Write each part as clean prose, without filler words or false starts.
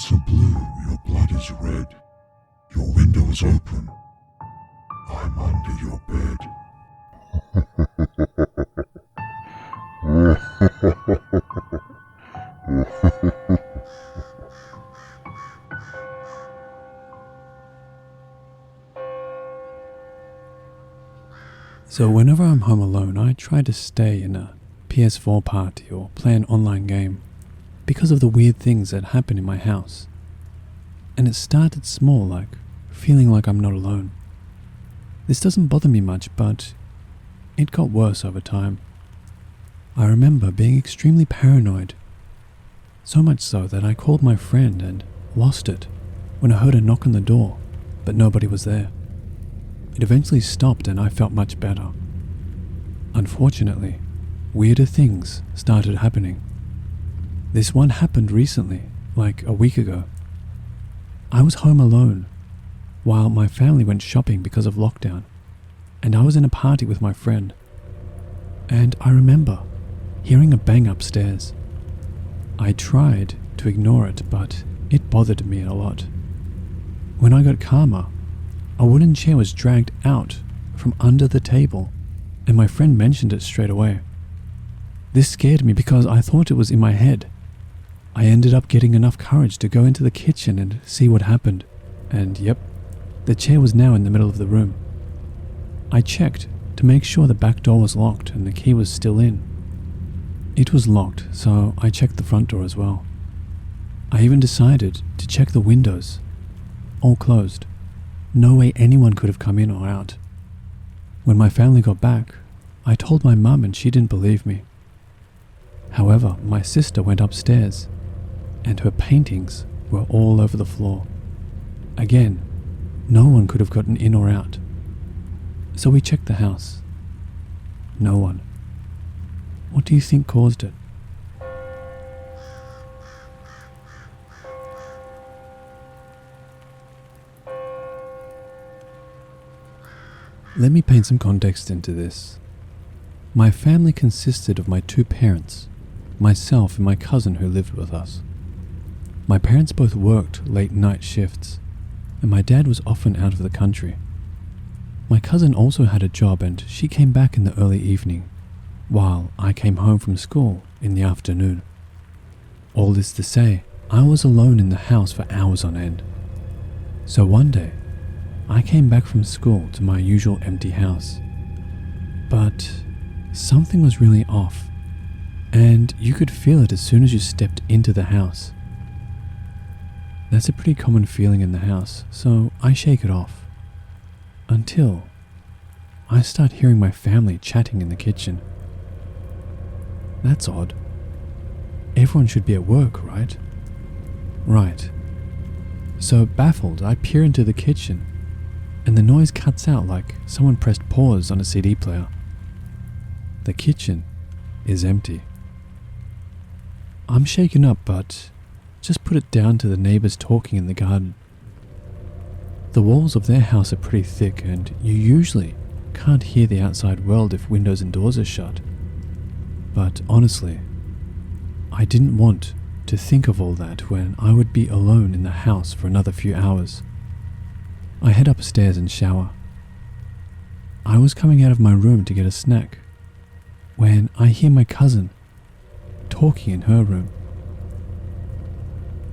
lights are blue, your blood is red. Your window is open. I'm under your bed. So whenever I'm home alone, I try to stay in a PS4 party or play an online game because of the weird things that happen in my house. And it started small, like feeling like I'm not alone. This doesn't bother me much, but it got worse over time. I remember being extremely paranoid, so much so that I called my friend and lost it when I heard a knock on the door, but nobody was there. It eventually stopped and I felt much better. Unfortunately, weirder things started happening. This one happened recently, like a week ago. I was home alone while my family went shopping because of lockdown, and I was in a party with my friend. And I remember hearing a bang upstairs. I tried to ignore it, but it bothered me a lot. When I got calmer, a wooden chair was dragged out from under the table, and my friend mentioned it straight away. This scared me because I thought it was in my head. I ended up getting enough courage to go into the kitchen and see what happened, and yep, the chair was now in the middle of the room. I checked to make sure the back door was locked and the key was still in. It was locked, so I checked the front door as well. I even decided to check the windows, all closed. No way anyone could have come in or out. When my family got back, I told my mum and she didn't believe me. However, my sister went upstairs and her paintings were all over the floor. Again, no one could have gotten in or out. So we checked the house. No one. What do you think caused it? Let me paint some context into this. My family consisted of my two parents, myself and my cousin who lived with us. My parents both worked late night shifts, and my dad was often out of the country. My cousin also had a job and she came back in the early evening, while I came home from school in the afternoon. All this to say, I was alone in the house for hours on end. So one day, I came back from school to my usual empty house. But something was really off, and you could feel it as soon as you stepped into the house. That's a pretty common feeling in the house, so I shake it off. Until I start hearing my family chatting in the kitchen. That's odd. Everyone should be at work, right? Right. So baffled, I peer into the kitchen, and the noise cuts out like someone pressed pause on a CD player. The kitchen is empty. I'm shaken up, but just put it down to the neighbors talking in the garden. The walls of their house are pretty thick, and you usually can't hear the outside world if windows and doors are shut. But honestly, I didn't want to think of all that when I would be alone in the house for another few hours. I head upstairs and shower. I was coming out of my room to get a snack when I hear my cousin talking in her room.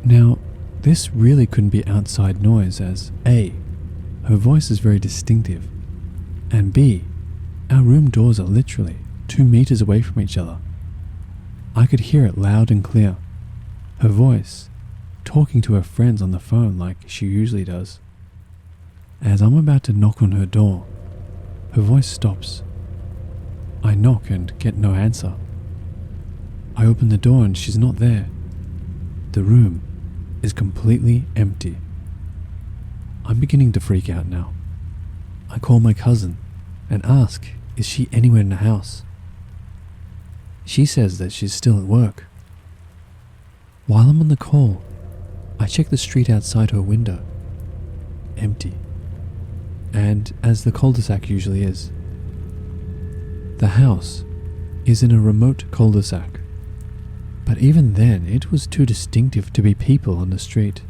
Now, this really couldn't be outside noise as A, her voice is very distinctive, and B, our room doors are literally 2 meters away from each other. I could hear it loud and clear, her voice talking to her friends on the phone like she usually does. As I'm about to knock on her door, her voice stops. I knock and get no answer. I open the door and she's not there. The room is completely empty. I'm beginning to freak out now. I call my cousin and ask, is she anywhere in the house? She says that she's still at work. While I'm on the call, I check the street outside her window. Empty. And as the cul-de-sac usually is. The house is in a remote cul-de-sac. but even then it was too distinctive to be people on the street.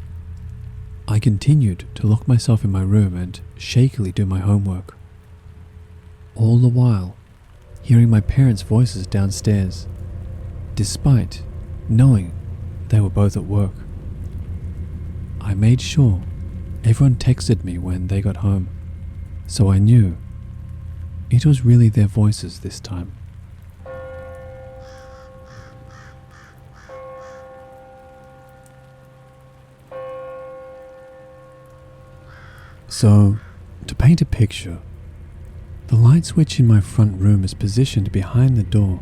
I continued to lock myself in my room and shakily do my homework. All the while, hearing my parents' voices downstairs, despite knowing they were both at work. I made sure everyone texted me when they got home, so I knew it was really their voices this time. So, to paint a picture, the light switch in my front room is positioned behind the door,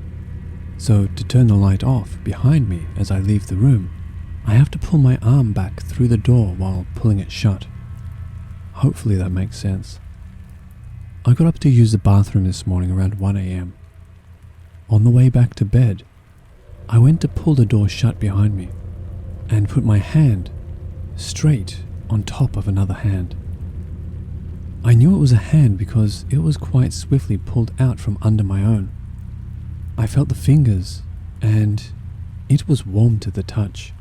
so to turn the light off behind me as I leave the room, I have to pull my arm back through the door while pulling it shut. Hopefully that makes sense. I got up to use the bathroom this morning around 1 a.m. On the way back to bed, I went to pull the door shut behind me and put my hand straight on top of another hand. I knew it was a hand because it was quite swiftly pulled out from under my own. I felt the fingers, and it was warm to the touch.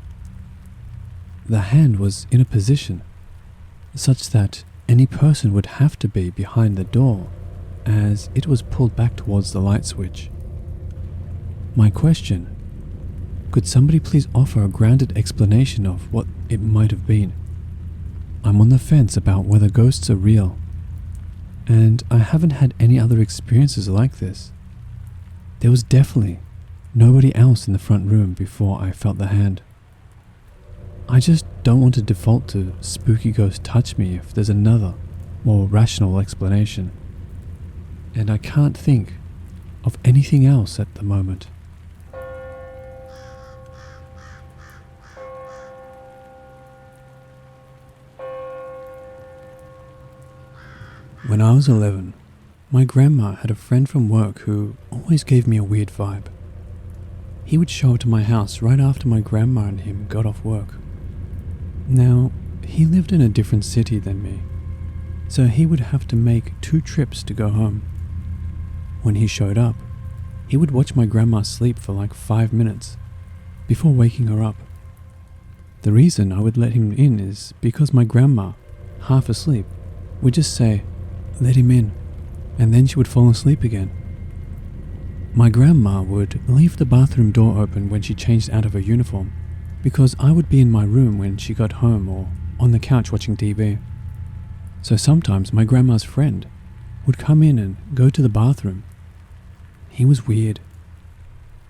The hand was in a position such that any person would have to be behind the door, as it was pulled back towards the light switch. My question: could somebody please offer a grounded explanation of what it might have been? I'm on the fence about whether ghosts are real, and I haven't had any other experiences like this. There was definitely nobody else in the front room before I felt the hand. I just don't want to default to spooky ghost touch me if there's another, more rational explanation. And I can't think of anything else at the moment. When I was 11, my grandma had a friend from work who always gave me a weird vibe. He would show up to my house right after my grandma and him got off work. Now, he lived in a different city than me, so he would have to make 2 trips to go home. When he showed up, he would watch my grandma sleep for like 5 minutes before waking her up. The reason I would let him in is because my grandma, half asleep, would just say, "Let him in," and then she would fall asleep again. My grandma would leave the bathroom door open when she changed out of her uniform, because I would be in my room when she got home or on the couch watching TV. So sometimes my grandma's friend would come in and go to the bathroom. He was weird.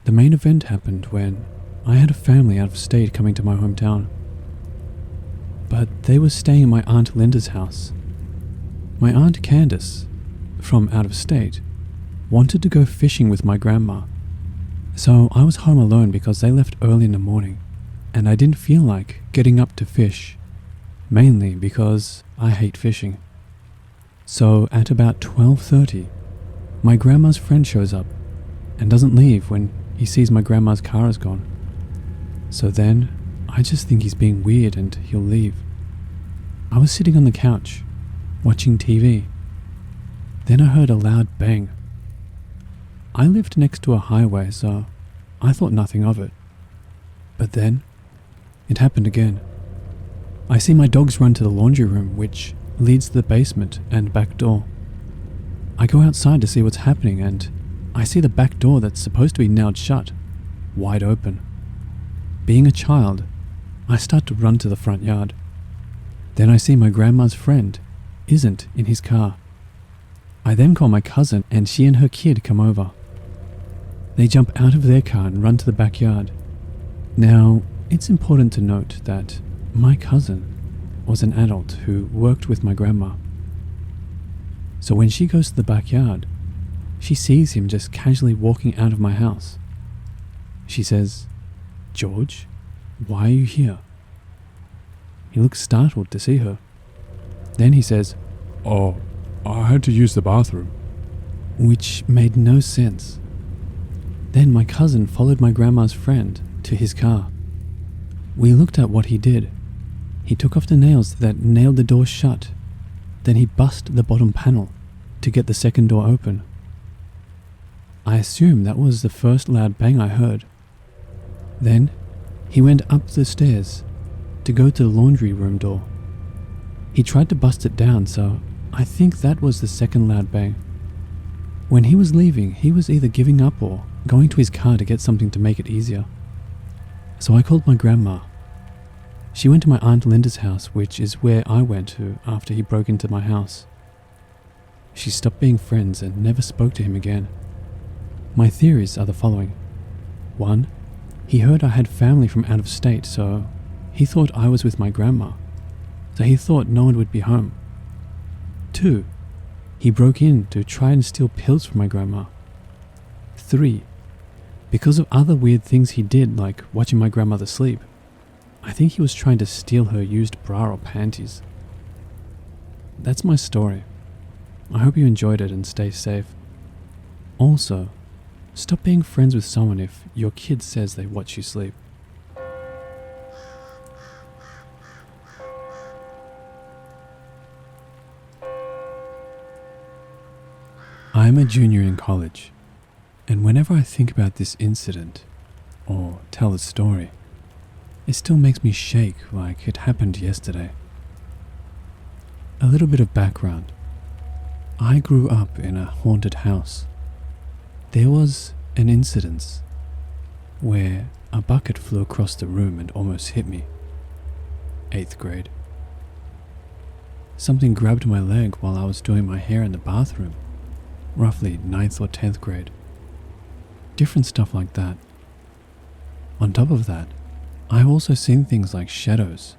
The main event happened when I had a family out of state coming to my hometown. But they were staying in my Aunt Linda's house. My Aunt Candace, from out of state, wanted to go fishing with my grandma. So I was home alone because they left early in the morning, and I didn't feel like getting up to fish, mainly because I hate fishing. So at about 12:30, my grandma's friend shows up and doesn't leave when he sees my grandma's car is gone. So then I just think he's being weird and he'll leave. I was sitting on the couch, watching TV. Then I heard a loud bang. I lived next to a highway, so I thought nothing of it. But then, it happened again. I see my dogs run to the laundry room, which leads to the basement and back door. I go outside to see what's happening, and I see the back door that's supposed to be nailed shut, wide open. Being a child, I start to run to the front yard. Then I see my grandma's friend isn't in his car. I then call my cousin, and she and her kid come over. They jump out of their car and run to the backyard. Now, it's important to note that my cousin was an adult who worked with my grandma. So when she goes to the backyard, she sees him just casually walking out of my house. She says, "George, why are you here?" He looks startled to see her. Then he says, "Oh, I had to use the bathroom." which made no sense. Then my cousin followed my grandma's friend to his car. We looked at what he did. He took off the nails that nailed the door shut. Then he bust the bottom panel to get the second door open. I assume that was the first loud bang I heard. Then he went up the stairs to go to the laundry room door. He tried to bust it down, so I think that was the second loud bang. When he was leaving, he was either giving up or going to his car to get something to make it easier. So I called my grandma. She went to my Aunt Linda's house, which is where I went to after he broke into my house. She stopped being friends and never spoke to him again. My theories are the following. 1. He heard I had family from out of state, so he thought I was with my grandma. So he thought no one would be home. 2. He broke in to try and steal pills from my grandma. 3. Because of other weird things he did, like watching my grandmother sleep, I think he was trying to steal her used bra or panties. That's my story. I hope you enjoyed it and stay safe. Also, stop being friends with someone if your kid says they watch you sleep. I am a junior in college, and whenever I think about this incident, or tell the story, it still makes me shake like it happened yesterday. A little bit of background. I grew up in a haunted house. There was an incident where a bucket flew across the room and almost hit me. 8th grade. Something grabbed my leg while I was doing my hair in the bathroom. Roughly 9th or 10th grade. Different stuff like that. On top of that, I've also seen things like shadows.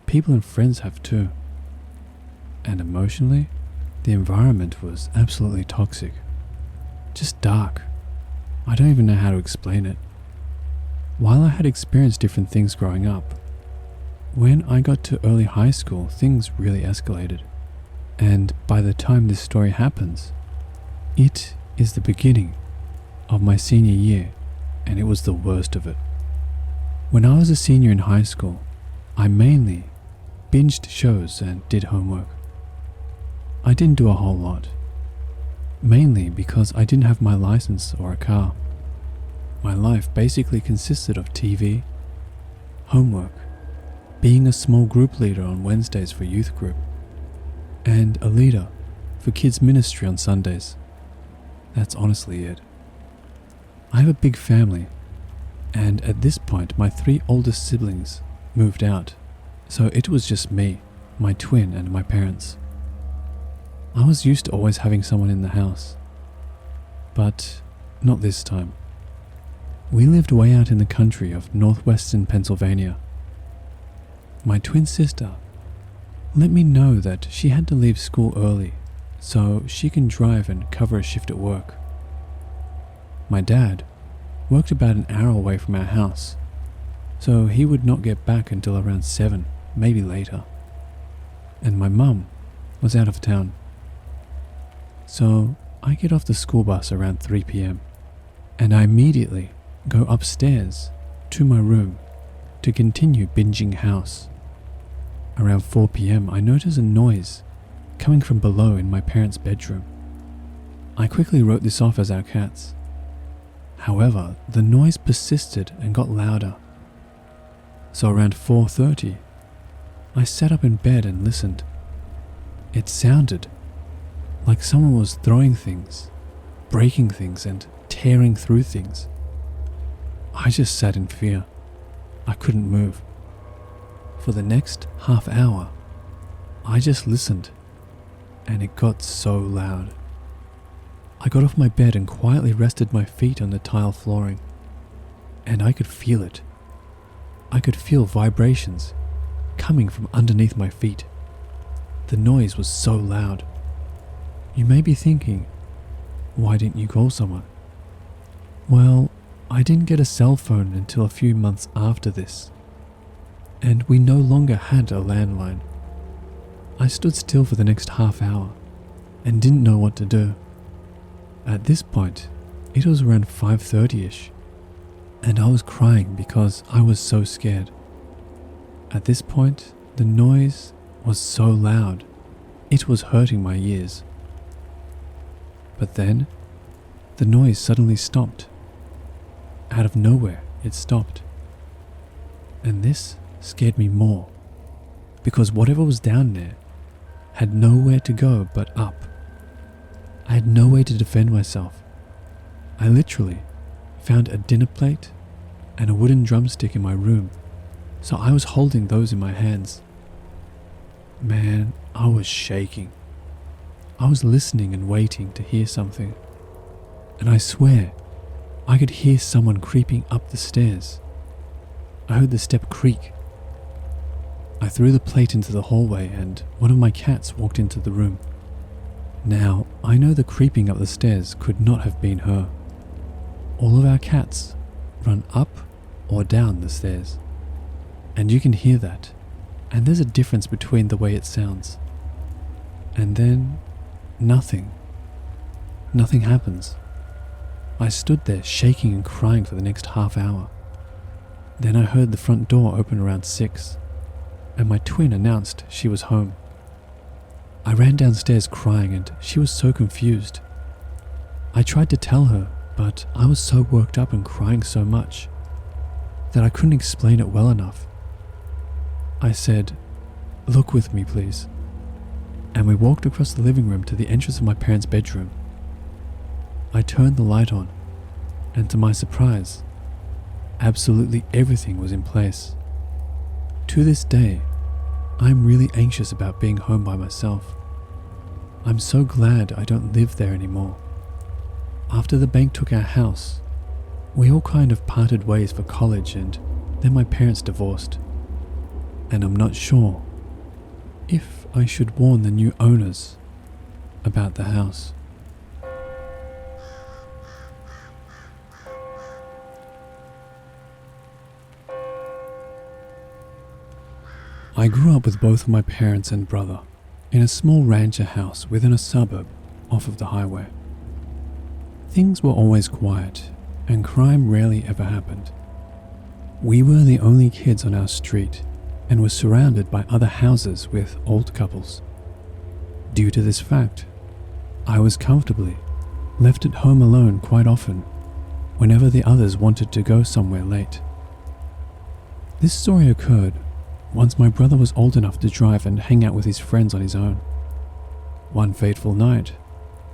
People and friends have too. And emotionally, the environment was absolutely toxic. Just dark. I don't even know how to explain it. While I had experienced different things growing up, when I got to early high school, things really escalated. And by the time this story happens, it is the beginning of my senior year, and it was the worst of it. When I was a senior in high school, I mainly binged shows and did homework. I didn't do a whole lot, mainly because I didn't have my license or a car. My life basically consisted of TV, homework, being a small group leader on Wednesdays for youth group, and a leader for kids ministry on Sundays. That's honestly it. I have a big family, and at this point my 3 oldest siblings moved out, so it was just me, my twin, and my parents. I was used to always having someone in the house, but not this time. We lived way out in the country of northwestern Pennsylvania. My twin sister let me know that she had to leave school early so she can drive and cover a shift at work. My dad worked about an hour away from our house, so he would not get back until around 7, maybe later. And my mum was out of town. So I get off the school bus around 3 p.m. and I immediately go upstairs to my room to continue binging house. Around 4 p.m. I notice a noise coming from below in my parents' bedroom. I quickly wrote this off as our cats. However, the noise persisted and got louder. So around 4:30, I sat up in bed and listened. It sounded like someone was throwing things, breaking things, and tearing through things. I just sat in fear. I couldn't move. For the next half hour, I just listened, and it got so loud. I got off my bed and quietly rested my feet on the tile flooring, and I could feel it. I could feel vibrations coming from underneath my feet. The noise was so loud. You may be thinking, why didn't you call someone? Well, I didn't get a cell phone until a few months after this, and we no longer had a landline. I stood still for the next half hour and didn't know what to do. At this point, it was around 5:30ish, and I was crying because I was so scared. At this point, the noise was so loud, it was hurting my ears. But then, the noise suddenly stopped. Out of nowhere, it stopped. And this scared me more, because whatever was down there had nowhere to go but up. I had no way to defend myself. I literally found a dinner plate and a wooden drumstick in my room, so I was holding those in my hands. Man, I was shaking. I was listening and waiting to hear something, and I swear I could hear someone creeping up the stairs. I heard the step creak. I threw the plate into the hallway and one of my cats walked into the room. Now, I know the creeping up the stairs could not have been her. All of our cats run up or down the stairs, and you can hear that, and there's a difference between the way it sounds. And then, nothing happens. I stood there shaking and crying for the next half hour. Then I heard the front door open around 6, and my twin announced she was home. I ran downstairs crying and she was so confused. I tried to tell her, but I was so worked up and crying so much that I couldn't explain it well enough. I said, "Look with me, please." And we walked across the living room to the entrance of my parents' bedroom. I turned the light on, and to my surprise, absolutely everything was in place. To this day, I'm really anxious about being home by myself. I'm so glad I don't live there anymore. After the bank took our house, we all kind of parted ways for college, and then my parents divorced. And I'm not sure if I should warn the new owners about the house. I grew up with both of my parents and brother in a small rancher house within a suburb off of the highway. Things were always quiet and crime rarely ever happened. We were the only kids on our street and were surrounded by other houses with old couples. Due to this fact, I was comfortably left at home alone quite often whenever the others wanted to go somewhere late. This story occurred once my brother was old enough to drive and hang out with his friends on his own. One fateful night,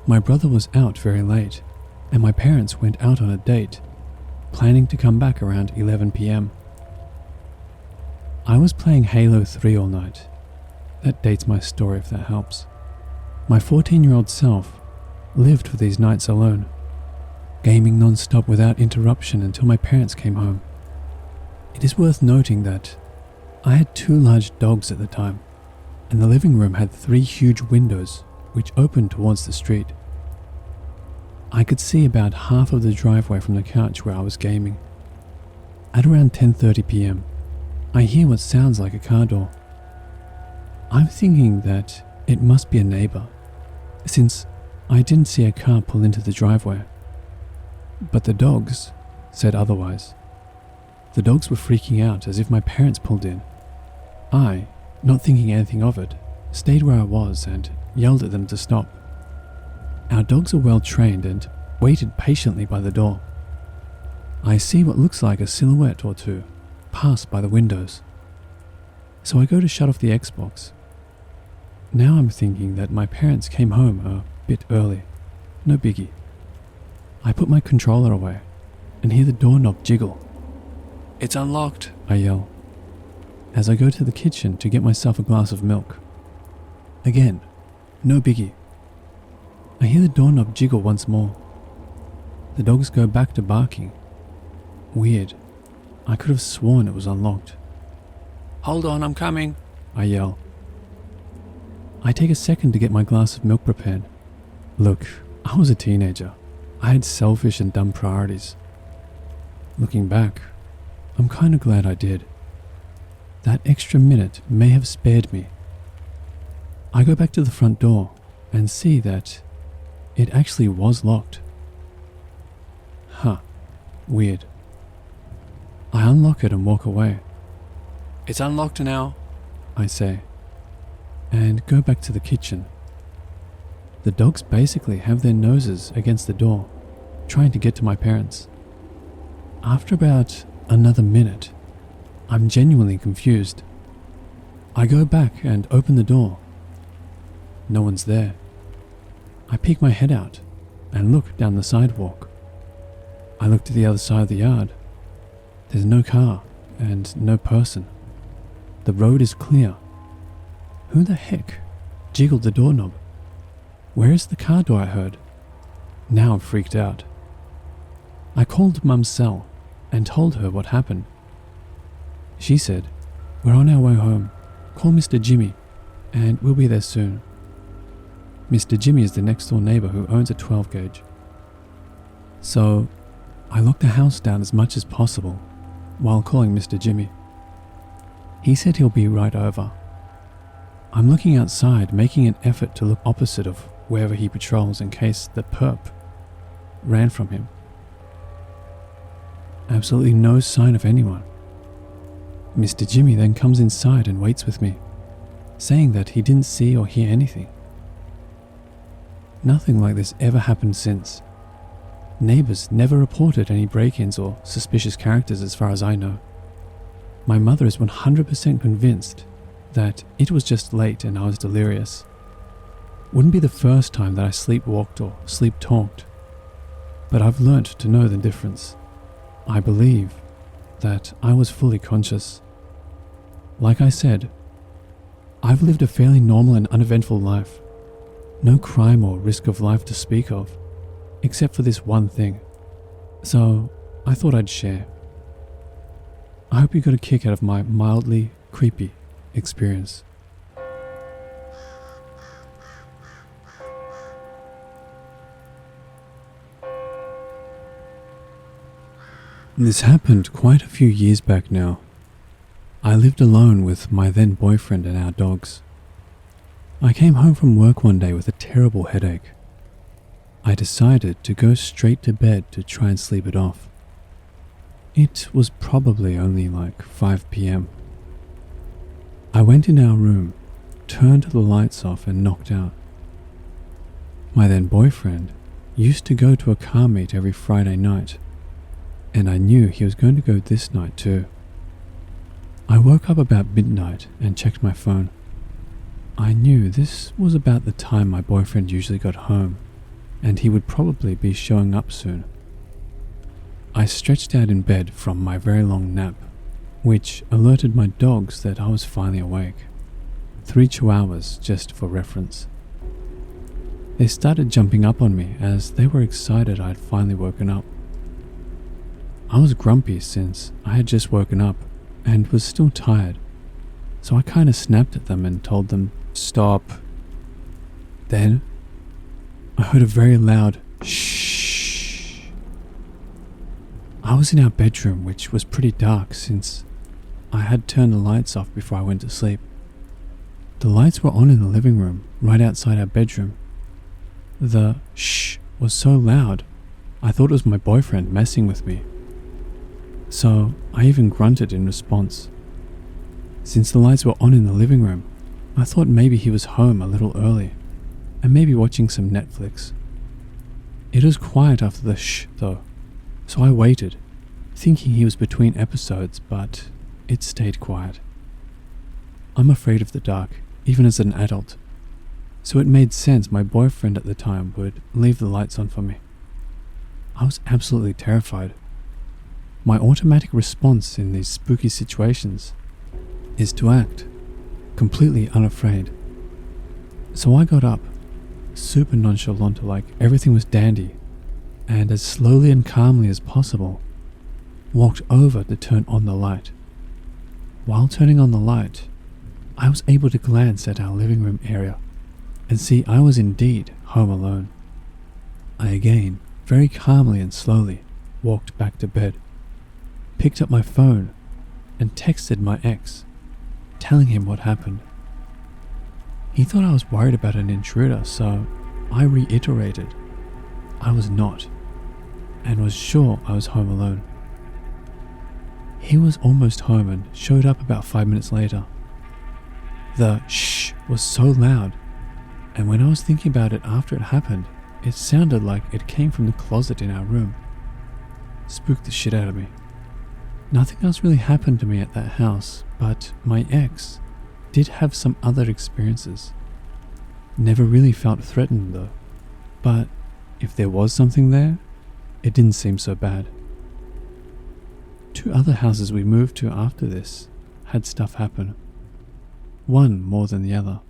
my brother was out very late and my parents went out on a date, planning to come back around 11 p.m. I was playing Halo 3 all night. That dates my story if that helps. My 14-year-old self lived for these nights alone, gaming non-stop without interruption until my parents came home. It is worth noting that I had 2 large dogs at the time, and the living room had 3 huge windows which opened towards the street. I could see about half of the driveway from the couch where I was gaming. At around 10:30 p.m, I hear what sounds like a car door. I'm thinking that it must be a neighbor, since I didn't see a car pull into the driveway. But the dogs said otherwise. The dogs were freaking out as if my parents pulled in. I, not thinking anything of it, stayed where I was and yelled at them to stop. Our dogs are well trained and waited patiently by the door. I see what looks like a silhouette or two pass by the windows. So I go to shut off the Xbox. Now I'm thinking that my parents came home a bit early. No biggie. I put my controller away and hear the doorknob jiggle. "It's unlocked," I yell, as I go to the kitchen to get myself a glass of milk. Again, no biggie. I hear the doorknob jiggle once more. The dogs go back to barking. Weird. I could have sworn it was unlocked. "Hold on, I'm coming," I yell. I take a second to get my glass of milk prepared. Look, I was a teenager. I had selfish and dumb priorities. Looking back, I'm kind of glad I did. That extra minute may have spared me. I go back to the front door and see that it actually was locked. Weird. I unlock it and walk away. "It's unlocked now," I say, and go back to the kitchen. The dogs basically have their noses against the door, trying to get to my parents. After about another minute. I'm genuinely confused. I go back and open the door. No one's there. I peek my head out and look down the sidewalk. I look to the other side of the yard. There's no car and no person. The road is clear. Who the heck jiggled the doorknob? Where is the car door I heard? Now I'm freaked out. I called Mum's cell and told her what happened. She said, "We're on our way home. Call Mr. Jimmy and we'll be there soon." Mr. Jimmy is the next door neighbor who owns a 12 gauge. So I locked the house down as much as possible while calling Mr. Jimmy. He said he'll be right over. I'm looking outside, making an effort to look opposite of wherever he patrols in case the perp ran from him. Absolutely no sign of anyone. Mr. Jimmy then comes inside and waits with me, saying that he didn't see or hear anything. Nothing like this ever happened since. Neighbors never reported any break-ins or suspicious characters as far as I know. My mother is 100% convinced that it was just late and I was delirious. Wouldn't be the first time that I sleepwalked or sleep-talked, but I've learnt to know the difference. I believe that I was fully conscious. Like I said, I've lived a fairly normal and uneventful life. No crime or risk of life to speak of, except for this one thing. So I thought I'd share. I hope you got a kick out of my mildly creepy experience. This happened quite a few years back now. I lived alone with my then boyfriend and our dogs. I came home from work one day with a terrible headache. I decided to go straight to bed to try and sleep it off. It was probably only like 5 p.m. I went in our room, turned the lights off and knocked out. My then boyfriend used to go to a car meet every Friday night, and I knew he was going to go this night too. I woke up about midnight and checked my phone. I knew this was about the time my boyfriend usually got home, and he would probably be showing up soon. I stretched out in bed from my very long nap, which alerted my dogs that I was finally awake. 3 chihuahuas, just for reference. They started jumping up on me as they were excited I had finally woken up. I was grumpy since I had just woken up and was still tired, so I kind of snapped at them and told them, "Stop." Then I heard a very loud shh. I was in our bedroom, which was pretty dark since I had turned the lights off before I went to sleep. The lights were on in the living room, right outside our bedroom. The shh was so loud, I thought it was my boyfriend messing with me. So I even grunted in response. Since the lights were on in the living room, I thought maybe he was home a little early and maybe watching some Netflix. It was quiet after the shh though, so I waited, thinking he was between episodes, but it stayed quiet. I'm afraid of the dark, even as an adult, so it made sense my boyfriend at the time would leave the lights on for me. I was absolutely terrified. My automatic response in these spooky situations is to act completely unafraid. So I got up, super nonchalant like everything was dandy, and as slowly and calmly as possible, walked over to turn on the light. While turning on the light, I was able to glance at our living room area and see I was indeed home alone. I again, very calmly and slowly, walked back to bed, picked up my phone and texted my ex, telling him what happened. He thought I was worried about an intruder, so I reiterated I was not, and was sure I was home alone. He was almost home and showed up about 5 minutes later. The shh was so loud, and when I was thinking about it after it happened, it sounded like it came from the closet in our room. Spooked the shit out of me. Nothing else really happened to me at that house, but my ex did have some other experiences. Never really felt threatened though, but if there was something there, it didn't seem so bad. 2 other houses we moved to after this had stuff happen. One more than the other.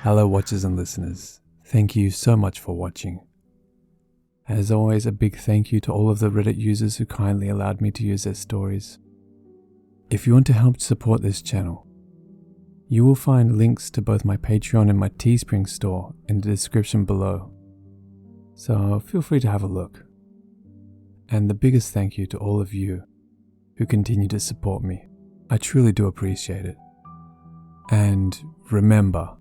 Hello watchers and listeners, thank you so much for watching. As always, a big thank you to all of the Reddit users who kindly allowed me to use their stories. If you want to help support this channel, you will find links to both my Patreon and my Teespring store in the description below, so feel free to have a look. And the biggest thank you to all of you who continue to support me. I truly do appreciate it. And remember,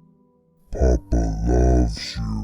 Papa loves you.